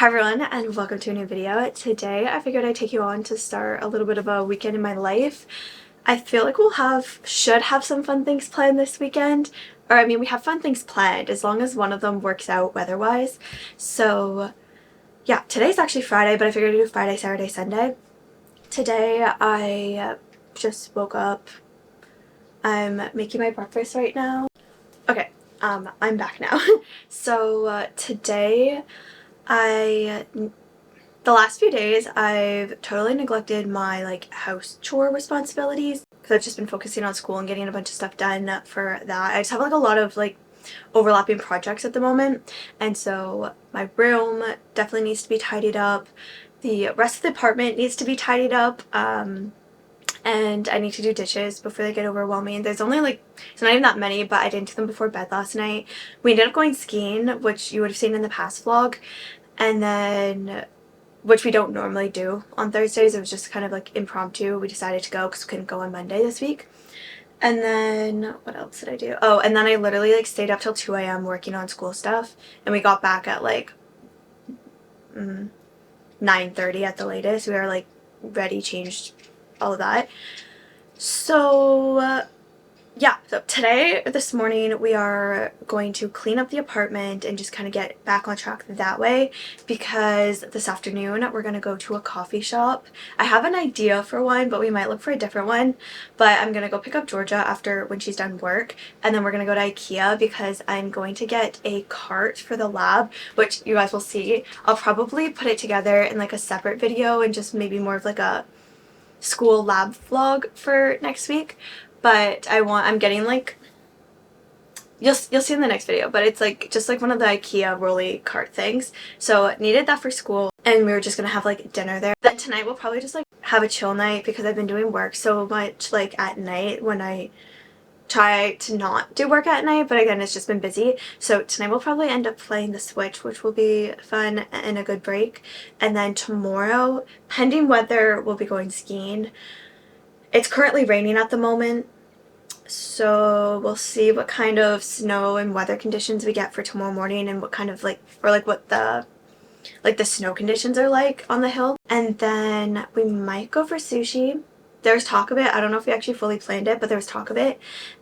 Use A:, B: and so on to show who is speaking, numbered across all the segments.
A: Hi everyone and welcome to a new video. Today I figured I'd take you on to start a little bit of a weekend in my life. I feel like should have some fun things planned this weekend. Or I mean we have fun things planned as long as one of them works out weather-wise. So yeah, today's actually Friday, but I figured I'd do Friday, Saturday, Sunday. Today I just woke up. I'm making my breakfast right now. Okay, I'm back now. So today the last few days I've totally neglected my house chore responsibilities because I've just been focusing on school and getting a bunch of stuff done for that. I just have a lot of overlapping projects at the moment, and so my room definitely needs to be tidied up. The rest of the apartment needs to be tidied up, and I need to do dishes before they get overwhelming. There's only it's not even that many, but I didn't do them before bed last night. We ended up going skiing, which you would have seen in the past vlog, and then which we don't normally do on Thursdays. It was just kind of impromptu. We decided to go because we couldn't go on Monday this week. And then what else did I do? Oh, and then I literally stayed up till 2 a.m. working on school stuff, and we got back at 9:30 at the latest. We were ready, changed, all of that. So yeah, so this morning, we are going to clean up the apartment and just kind of get back on track that way, because this afternoon we're going to go to a coffee shop. I have an idea for one, but we might look for a different one. But I'm going to go pick up Georgia when she's done work, and then we're going to go to IKEA because I'm going to get a cart for the lab, which you guys will see. I'll probably put it together in a separate video and just maybe more of a school lab vlog for next week. But I'm getting you'll see in the next video, but it's just one of the IKEA rolly cart things. So needed that for school, and we were just gonna have dinner there. Then tonight we'll probably just have a chill night because I've been doing work so much at night when I try to not do work at night, but again it's just been busy. So tonight we'll probably end up playing the Switch, which will be fun and a good break. And then tomorrow, pending weather, we'll be going skiing. It's currently raining at the moment, so we'll see what kind of snow and weather conditions we get for tomorrow morning, and what kind of what the snow conditions are like on the hill. And then we might go for sushi. There's talk of it. I don't know if we actually fully planned it, but there's talk of it.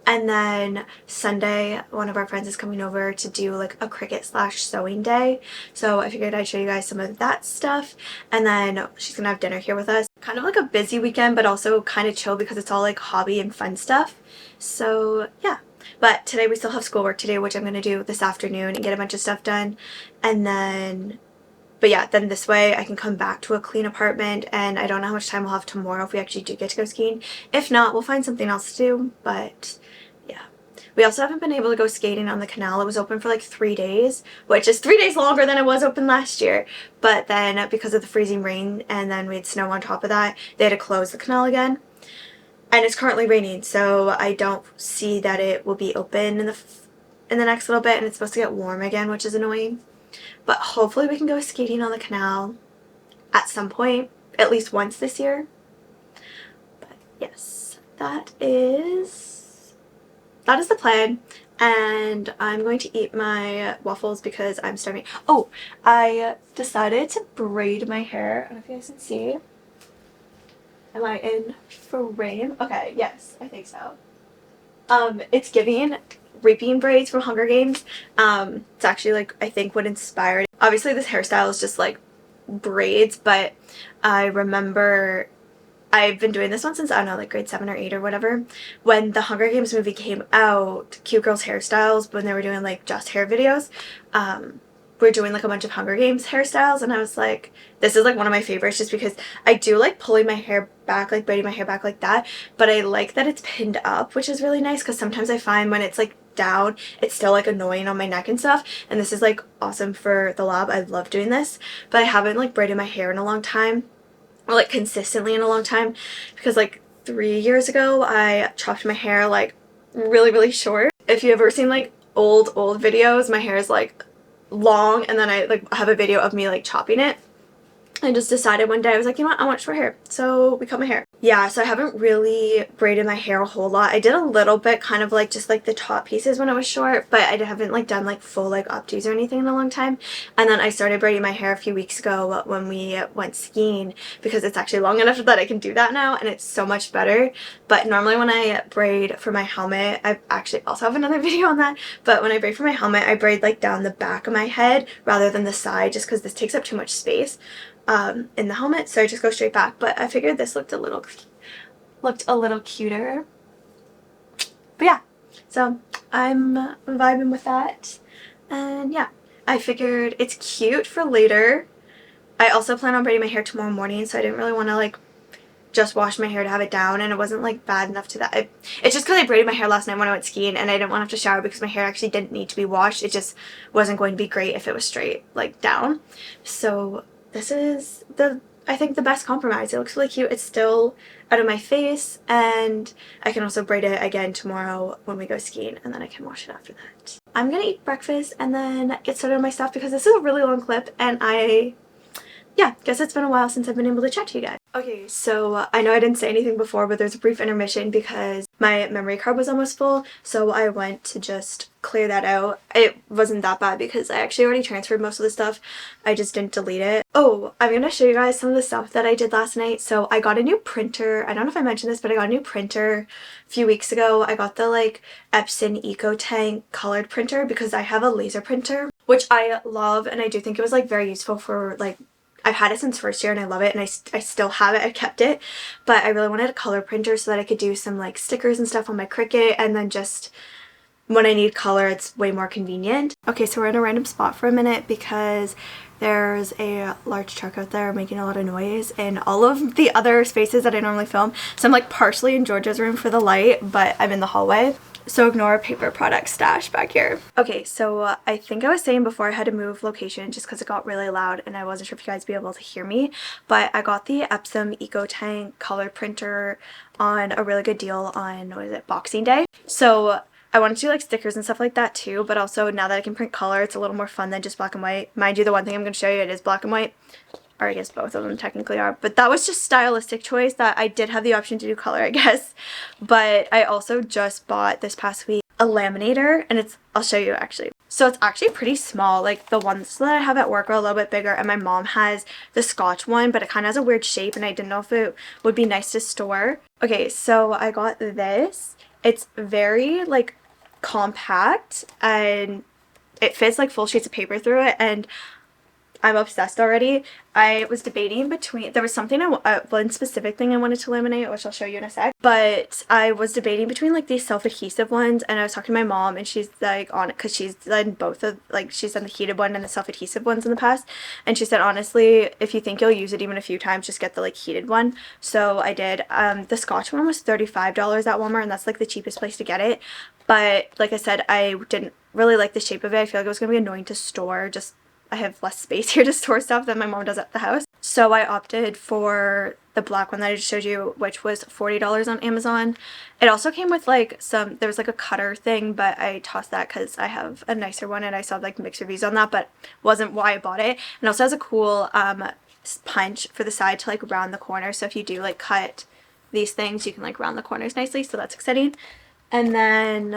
A: And then Sunday, one of our friends is coming over to do a Cricut/sewing day. So I figured I'd show you guys some of that stuff. And then she's gonna have dinner here with us. Kind of a busy weekend, but also kind of chill because it's all hobby and fun stuff. So yeah. But today we still have schoolwork to do, which I'm gonna do this afternoon and get a bunch of stuff done. And then but yeah, then this way I can come back to a clean apartment, and I don't know how much time we'll have tomorrow if we actually do get to go skiing. If not, we'll find something else to do, but yeah. We also haven't been able to go skating on the canal. It was open for 3 days, which is 3 days longer than it was open last year. But then because of the freezing rain and then we had snow on top of that, they had to close the canal again. And it's currently raining, so I don't see that it will be open in the next little bit, and it's supposed to get warm again, which is annoying. But hopefully we can go skating on the canal at some point, at least once this year. But yes, that is the plan. And I'm going to eat my waffles because I'm starving. Oh, I decided to braid my hair. I don't know if you guys can see. Am I in frame? Okay, yes, I think so. It's giving reaping braids from Hunger Games. It's actually I think what inspired. Obviously this hairstyle is just braids, but I remember I've been doing this one since, I don't know, grade 7 or 8 or whatever. When the Hunger Games movie came out, Cute Girls Hairstyles, when they were doing just hair videos, we're doing a bunch of Hunger Games hairstyles, and I was this is one of my favorites just because I do pulling my hair back, braiding my hair back like that, but I like that it's pinned up, which is really nice because sometimes I find when it's down, it's still annoying on my neck and stuff, and this is awesome for the lab. I love doing this, but I haven't braided my hair in a long time, or consistently in a long time, because 3 years ago I chopped my hair really short. If you've ever seen old videos, my hair is long, and then I have a video of me chopping it. I just decided one day, I was like, you know what, I want short hair. So we cut my hair. Yeah, so I haven't really braided my hair a whole lot. I did a little bit, kind of like just like the top pieces when it was short, but I haven't like done like full like updos or anything in a long time. And then I started braiding my hair a few weeks ago when we went skiing, because it's actually long enough that I can do that now and it's so much better. But normally when I braid for my helmet, I actually also have another video on that, but when I braid for my helmet, I braid like down the back of my head rather than the side, just because this takes up too much space in the helmet, so I just go straight back. But I figured this looked a little cuter. But yeah, so I'm vibing with that, and yeah, I figured it's cute for later. I also plan on braiding my hair tomorrow morning, so I didn't really want to like just wash my hair to have it down, and it wasn't like bad enough to that. It's just because I braided my hair last night when I went skiing, and I didn't want to have to shower because my hair actually didn't need to be washed. It just wasn't going to be great if it was straight like down. So this is I think the best compromise. It looks really cute. It's still out of my face, and I can also braid it again tomorrow when we go skiing, and then I can wash it after that. I'm gonna eat breakfast and then get started on my stuff because this is a really long clip, and yeah, guess it's been a while since I've been able to chat to you guys. Okay, so I know I didn't say anything before, but there's a brief intermission because my memory card was almost full, so I went to just clear that out. It wasn't that bad because I actually already transferred most of the stuff. I just didn't delete it. Oh, I'm gonna show you guys some of the stuff that I did last night. So I got a new printer. I don't know if I mentioned this, but I got a new printer a few weeks ago. I got the like Epson EcoTank colored printer because I have a laser printer, which I love, and I do think it was like very useful for like, I've had it since first year and I love it, and I still have it. I kept it, but I really wanted a color printer so that I could do some like stickers and stuff on my Cricut, and then just when I need color it's way more convenient. Okay, so we're in a random spot for a minute because there's a large truck out there making a lot of noise in all of the other spaces that I normally film. So I'm like partially in Georgia's room for the light, but I'm in the hallway. So ignore paper product stash back here. Okay, so I think I was saying before I had to move location just because it got really loud and I wasn't sure if you guys would be able to hear me. But I got the Epson EcoTank color printer on a really good deal on, what is it, Boxing Day. So I wanted to do like stickers and stuff like that too, but also now that I can print color, it's a little more fun than just black and white. Mind you, the one thing I'm going to show you, it is black and white. Or I guess both of them technically are, but that was just stylistic choice that I did have the option to do color, I guess. But I also just bought this past week a laminator, and I'll show you actually. So it's actually pretty small. Like the ones that I have at work are a little bit bigger, and my mom has the Scotch one, but it kind of has a weird shape and I didn't know if it would be nice to store. Okay, so I got this. It's very like compact and it fits like full sheets of paper through it, and I'm obsessed already. I was debating between, there was something, one specific thing I wanted to laminate, which I'll show you in a sec, but I was debating between like these self-adhesive ones, and I was talking to my mom and she's like on it because she's done both of, like she's done the heated one and the self-adhesive ones in the past, and she said honestly if you think you'll use it even a few times, just get the like heated one. So I did. The Scotch one was $35 at Walmart, and that's like the cheapest place to get it, but like I said, I didn't really like the shape of it. I feel like it was gonna be annoying to store. Just I have less space here to store stuff than my mom does at the house. So I opted for the black one that I just showed you, which was $40 on Amazon. It also came with like there was like a cutter thing, but I tossed that because I have a nicer one and I saw like mixed reviews on that, but wasn't why I bought it. And also has a cool punch for the side to like round the corner. So if you do like cut these things, you can like round the corners nicely. So that's exciting. And then,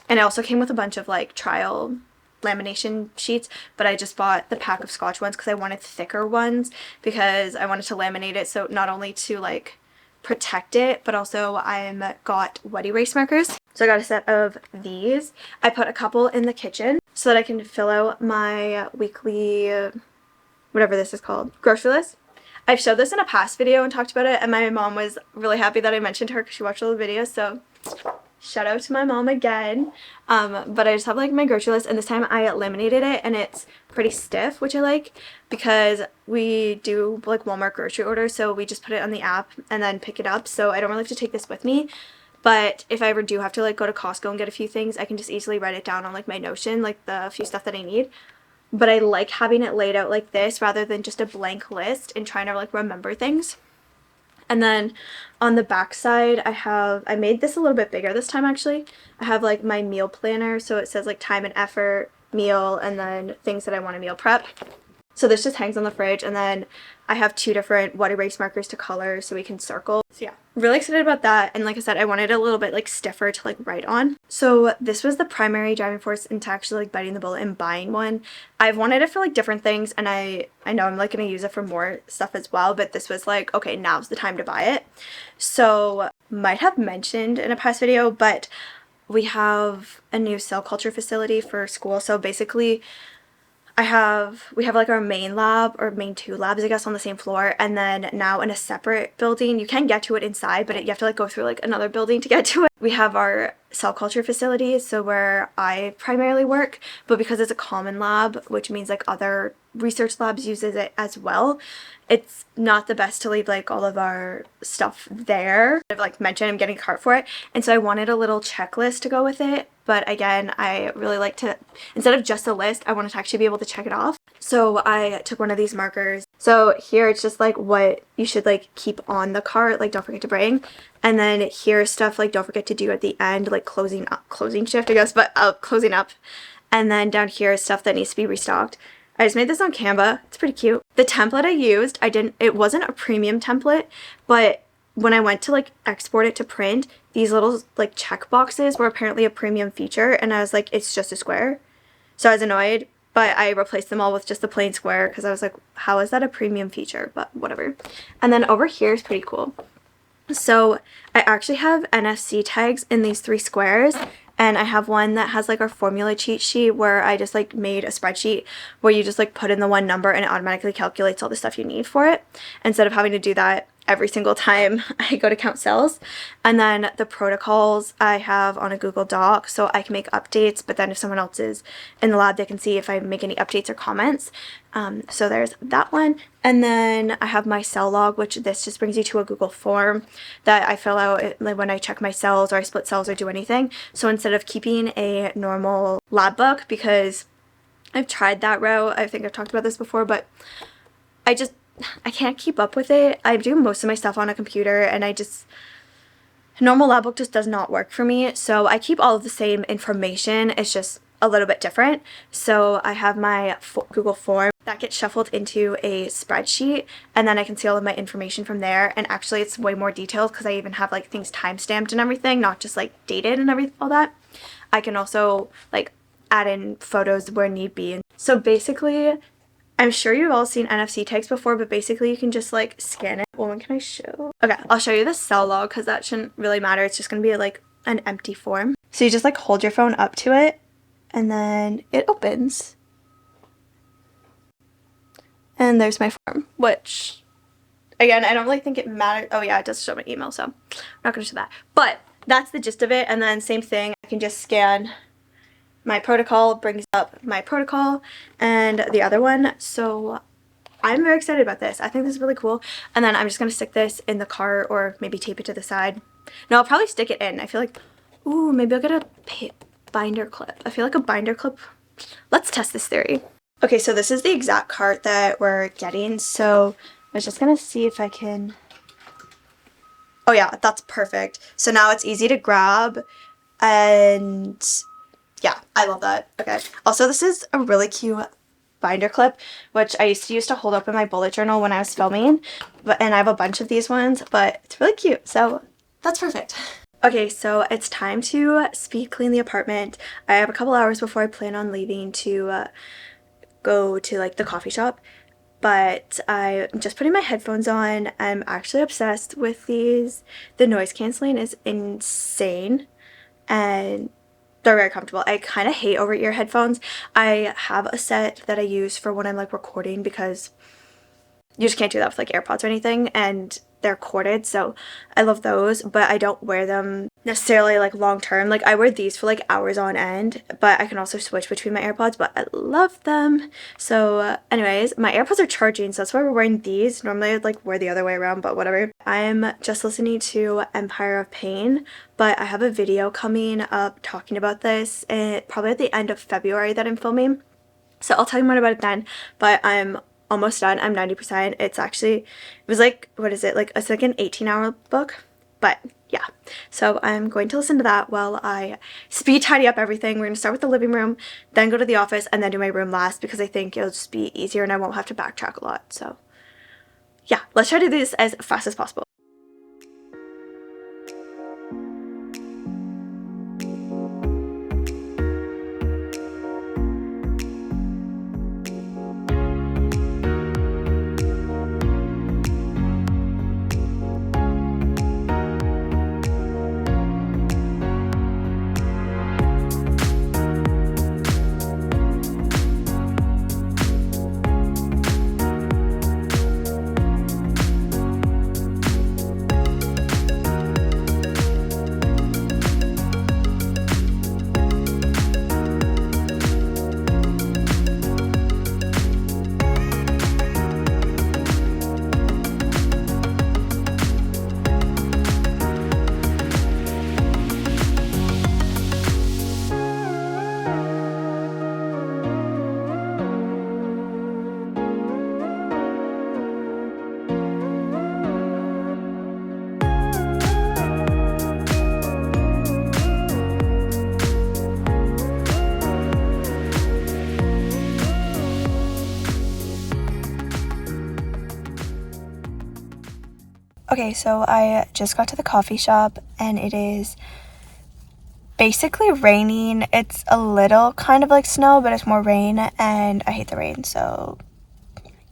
A: and it also came with a bunch of like trial lamination sheets, but I just bought the pack of Scotch ones because I wanted thicker ones, because I wanted to laminate it so not only to like protect it, but also I got wet erase markers. So I got a set of these. I put a couple in the kitchen so that I can fill out my weekly, whatever this is called, grocery list. I've showed this in a past video and talked about it, and my mom was really happy that I mentioned her because she watched all the videos, so shout out to my mom again. But I just have like my grocery list, and this time I laminated it and it's pretty stiff, which I like because we do like Walmart grocery orders, so we just put it on the app and then pick it up, so I don't really have to take this with me. But if I ever do have to like go to Costco and get a few things, I can just easily write it down on like my Notion, like the few stuff that I need. But I like having it laid out like this rather than just a blank list and trying to like remember things. And then on the back side, I made this a little bit bigger this time actually. I have like my meal planner, so it says like time and effort, meal, and then things that I want to meal prep. So this just hangs on the fridge, and then I have 2 different wet erase markers to color so we can circle. So yeah, really excited about that. And like I said, I wanted it a little bit like stiffer to like write on. So this was the primary driving force into actually like biting the bullet and buying one. I've wanted it for like different things, and I know I'm like going to use it for more stuff as well, but this was like, okay, now's the time to buy it. So might have mentioned in a past video, but we have a new cell culture facility for school. So basically we have like our main lab, or main 2 labs, I guess, on the same floor, and then now in a separate building. You can get to it inside, but you have to like go through like another building to get to it. We have our cell culture facilities, so where I primarily work, but because it's a common lab, which means like other research labs uses it as well, it's not the best to leave like all of our stuff there. I've like mentioned I'm getting a cart for it, and so I wanted a little checklist to go with it. But again, I really like to, instead of just a list, I wanted to actually be able to check it off. So I took one of these markers. So here it's just like what you should like keep on the cart, like don't forget to bring. And then here's stuff like don't forget to do at the end, like closing shift, I guess, but closing up. And then down here is stuff that needs to be restocked. I just made this on Canva. It's pretty cute. The template I used, it wasn't a premium template, but when I went to like export it to print, these little like check boxes were apparently a premium feature, and I was like, it's just a square. So I was annoyed, but I replaced them all with just a plain square because I was like, how is that a premium feature? But whatever. And then over here is pretty cool. So I actually have NFC tags in these 3 squares, and I have one that has like our formula cheat sheet where I just like made a spreadsheet where you just like put in the one number and it automatically calculates all the stuff you need for it, instead of having to do that every single time I go to count cells. And then the protocols I have on a Google Doc, so I can make updates, but then if someone else is in the lab, they can see if I make any updates or comments. So there's that one. And then I have my cell log, which this just brings you to a Google form that I fill out when I check my cells or I split cells or do anything. So instead of keeping a normal lab book, because I've tried that route, I think I've talked about this before, but I can't keep up with it. I do most of my stuff on a computer, and normal lab book just does not work for me. So I keep all of the same information. It's just a little bit different. So I have my Google form that gets shuffled into a spreadsheet, and then I can see all of my information from there. And actually it's way more detailed because I even have like things timestamped and everything, not just like dated and everything, all that. I can also like add in photos where need be. And so basically, I'm sure you've all seen NFC tags before, but basically you can just like scan it. Well, when can I show? Okay, I'll show you the cell log because that shouldn't really matter. It's just going to be like an empty form. So you just like hold your phone up to it, and then it opens. And there's my form, which again, I don't really think it matters. Oh yeah, it does show my email, so I'm not going to show that. But that's the gist of it. And then same thing, I can just scan my protocol, brings up my protocol and the other one. So I'm very excited about this. I think this is really cool. And then I'm just going to stick this in the cart, or maybe tape it to the side. No, I'll probably stick it in. I feel like, ooh, maybe I'll get a binder clip. I feel like a binder clip. Let's test this theory. Okay, so this is the exact cart that we're getting. So I was just going to see if I can. Oh yeah, that's perfect. So now it's easy to grab, and yeah, I love that. Okay. Also, this is a really cute binder clip, which I used to use to hold up in my bullet journal when I was filming, and I have a bunch of these ones, but it's really cute, so that's perfect. Okay, so it's time to speed clean the apartment. I have a couple hours before I plan on leaving to go to like the coffee shop, but I'm just putting my headphones on. I'm actually obsessed with these. The noise canceling is insane, and they're very comfortable. I kind of hate over-ear headphones. I have a set that I use for when I'm like recording, because you just can't do that with like AirPods or anything, and they're corded, so I love those, but I don't wear them necessarily like long term. Like I wear these for like hours on end, but I can also switch between my AirPods, but I love them. So anyways, my AirPods are charging, so that's why we're wearing these. Normally I'd like wear the other way around, but whatever. I'm just listening to Empire of Pain, but I have a video coming up talking about this, and probably at the end of February that I'm filming, so I'll tell you more about it then. But I'm almost done. I'm 90%. It was like, what is it, like it's like an 18-hour book, but yeah, so I'm going to listen to that while I speed tidy up everything. We're going to start with the living room, then go to the office, and then do my room last because I think it'll just be easier and I won't have to backtrack a lot. So yeah, let's try to do this as fast as possible. Okay, so I just got to the coffee shop and it is basically raining. It's a little kind of like snow, but it's more rain and I hate the rain, so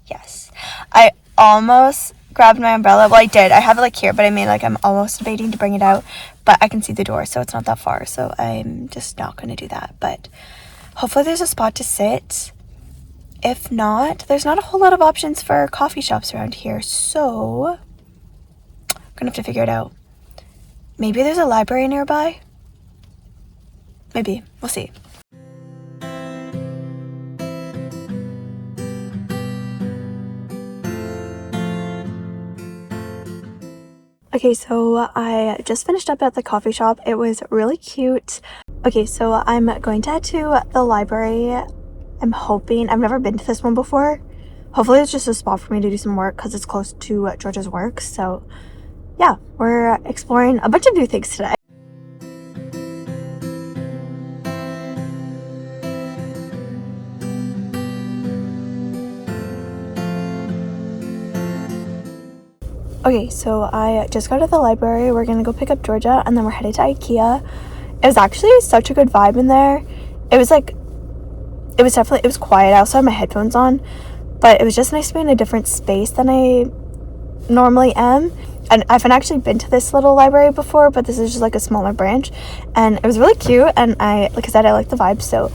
A: yes. I almost grabbed my umbrella. Well, I did. I have it like here, but I mean like I'm almost debating to bring it out, but I can see the door, so it's not that far, so I'm just not going to do that. But hopefully there's a spot to sit. If not, there's not a whole lot of options for coffee shops around here, so gonna have to figure it out. Maybe there's a library nearby? Maybe. We'll see. Okay, so I just finished up at the coffee shop. It was really cute. Okay, so I'm going to head to the library. I'm hoping, I've never been to this one before. Hopefully it's just a spot for me to do some work because it's close to Georgia's work. So yeah, we're exploring a bunch of new things today. Okay, so I just got to the library. We're gonna go pick up Georgia and then we're headed to IKEA. It was actually such a good vibe in there. It was quiet. I also had my headphones on, but it was just nice to be in a different space than I normally am. And I haven't actually been to this little library before, but this is just like a smaller branch and it was really cute and like I said, I like the vibe. So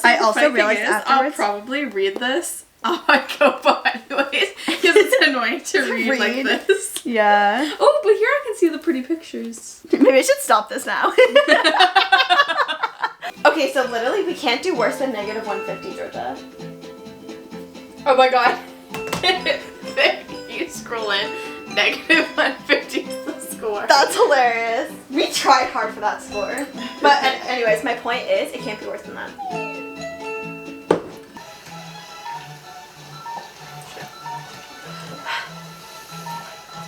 B: I also
A: realized afterwards,
B: I'll probably read this on my GoPro anyways because it's annoying to read like this.
A: Yeah.
B: Oh, but here I can see the pretty pictures.
A: Maybe I should stop this now. Okay, so literally we can't do worse than negative 150, Georgia.
B: Oh my god. You scroll in, negative 150 is the score.
A: That's hilarious. We tried hard for that score. But anyways, my point is it can't be worse than that.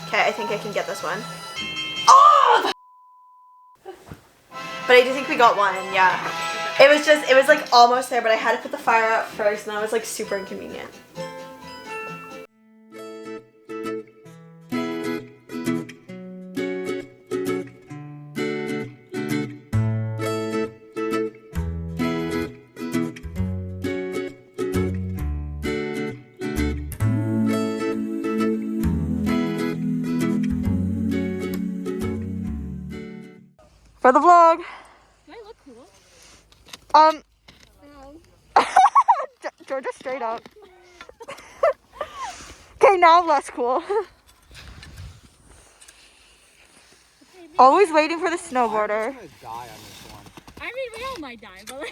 A: Okay, I think I can get this one. Oh! But I do think we got one, yeah. It was like almost there, but I had to put the fire out first and that was like super inconvenient. For the vlog.
B: Do I look cool?
A: Georgia straight up. Okay, now less cool. Always waiting for the snowboarder.
C: I mean, we all might die, but like.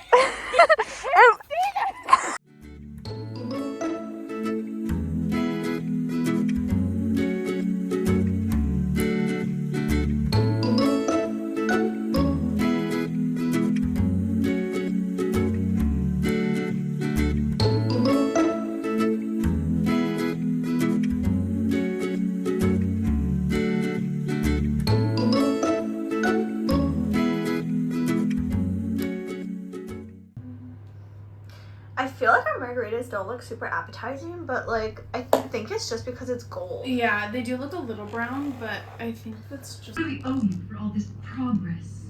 A: I feel like our margaritas don't look super appetizing, but like I think it's just because it's gold.
B: Yeah, they do look a little brown, but I think that's just.
D: I really owe you for all this progress.